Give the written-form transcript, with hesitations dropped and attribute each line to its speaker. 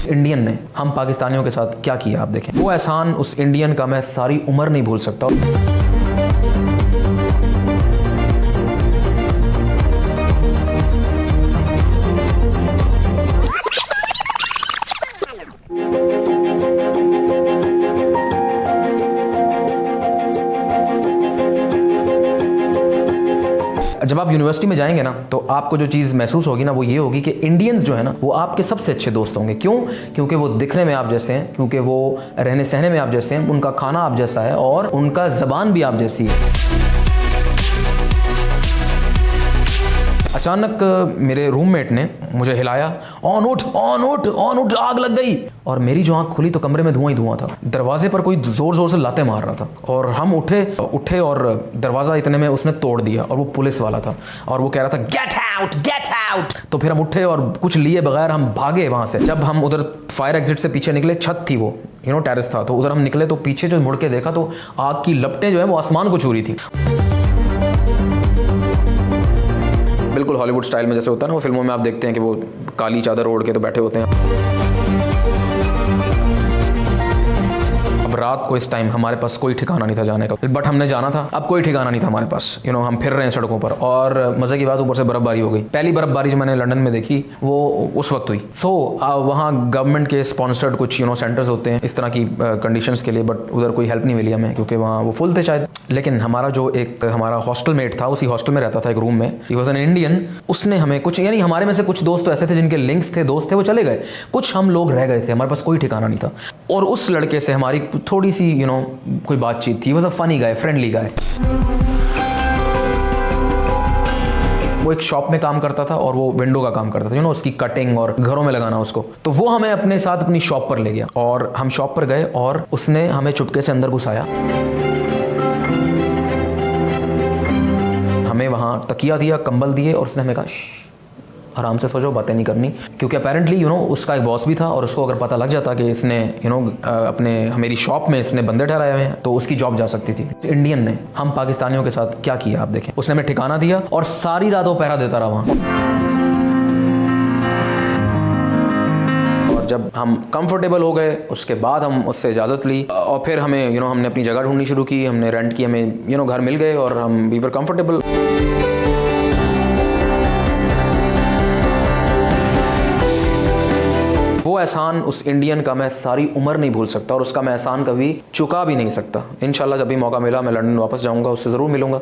Speaker 1: Indian ने हम पाकिस्तानियों के साथ क्या किया आप देखें। वो एहसान उस इंडियन का मैं सारी उम्र नहीं भूल सकता। जब आप यूनिवर्सिटी में जाएंगे ना तो आपको जो चीज़ महसूस होगी ना वो ये होगी कि इंडियंस जो है ना वो आपके सबसे अच्छे दोस्त होंगे। क्यों? क्योंकि वो दिखने में आप जैसे हैं, क्योंकि वो रहने सहने में आप जैसे हैं, उनका खाना आप जैसा है और उनका ज़बान भी आप जैसी है। अचानक मेरे रूममेट ने मुझे हिलाया, ऑन उठ ऑन उठ ऑन उठ, आग लग गई। और मेरी जो आंख खुली तो कमरे में धुआं ही धुआं था। दरवाजे पर कोई जोर जोर से लाते मार रहा था और हम उठे और दरवाज़ा इतने में उसने तोड़ दिया और वो पुलिस वाला था और वो कह रहा था गेट आउट गेट आउट। तो फिर हम उठे और कुछ लिए बगैर हम भागे वहाँ से। जब हम उधर फायर एग्जिट से पीछे निकले, छत थी वो, टेरेस था, तो उधर हम निकले तो पीछे जो मुड़ के देखा तो आग की लपटें जो है वो आसमान को छू रही थी। बिल्कुल हॉलीवुड स्टाइल में जैसे होता है ना वो फिल्मों में आप देखते हैं कि वो काली चादर ओढ़ के तो बैठे होते हैं। अब रात को इस टाइम हमारे पास कोई ठिकाना नहीं था जाने का, बट हमने जाना था। अब कोई ठिकाना नहीं था हमारे पास। हम फिर रहे हैं सड़कों पर और मजे की बात ऊपर से बर्फबारी हो गई। पहली बर्फबारी जो मैंने लंदन में देखी वो उस वक्त हुई। वहाँ गवर्नमेंट के स्पॉन्सर्ड कुछ सेंटर्स होते हैं इस तरह की कंडीशंस के लिए, बट उधर कोई हेल्प नहीं मिली हमें क्योंकि वहाँ वो फुल थे शायद। लेकिन हमारा जो हमारा हॉस्टल मेट था, उसी हॉस्टल में रहता था एक रूम में, ही वॉज एन इंडियन। उसने हमें कुछ हमारे में से कुछ दोस्त तो ऐसे थे जिनके लिंक्स थे, दोस्त थे, वो चले गए। कुछ हम लोग रह गए थे, हमारे पास कोई ठिकाना नहीं था। और उस लड़के से हमारी थोड़ी सी कोई बातचीत थी। Was a funny guy, friendly guy. वो एक शॉप में काम करता था और वो विंडो का काम करता था, उसकी कटिंग और घरों में लगाना उसको। तो वो हमें अपने साथ अपनी शॉप पर ले गया और हम शॉप पर गए और उसने हमें चुपके से अंदर घुसाया। हमें वहाँ तकिया दिया, कंबल दिए और उसने हमें कहा आराम से सो जाओ, बातें नहीं करनी। क्योंकि अपेरेंटली उसका एक बॉस भी था और उसको अगर पता लग जाता कि इसने अपने मेरी शॉप में इसने बंदे ठहराए हुए हैं तो उसकी जॉब जा सकती थी। इंडियन ने हम पाकिस्तानियों के साथ क्या किया आप देखें। उसने हमें ठिकाना दिया और सारी रात वो पहरा देता रहा वहाँ। और जब हम कंफर्टेबल हो गए उसके बाद हम उससे इजाज़त ली और फिर हमें हमने अपनी जगह ढूंढनी शुरू की, हमने रेंट की, हमें घर मिल गए और हम वी वर कंफर्टेबल। वो एहसान उस इंडियन का मैं सारी उम्र नहीं भूल सकता और उसका मैं एहसान कभी चुका भी नहीं सकता। इंशाल्लाह जब भी मौका मिला मैं लंदन वापस जाऊंगा, उससे ज़रूर मिलूंगा।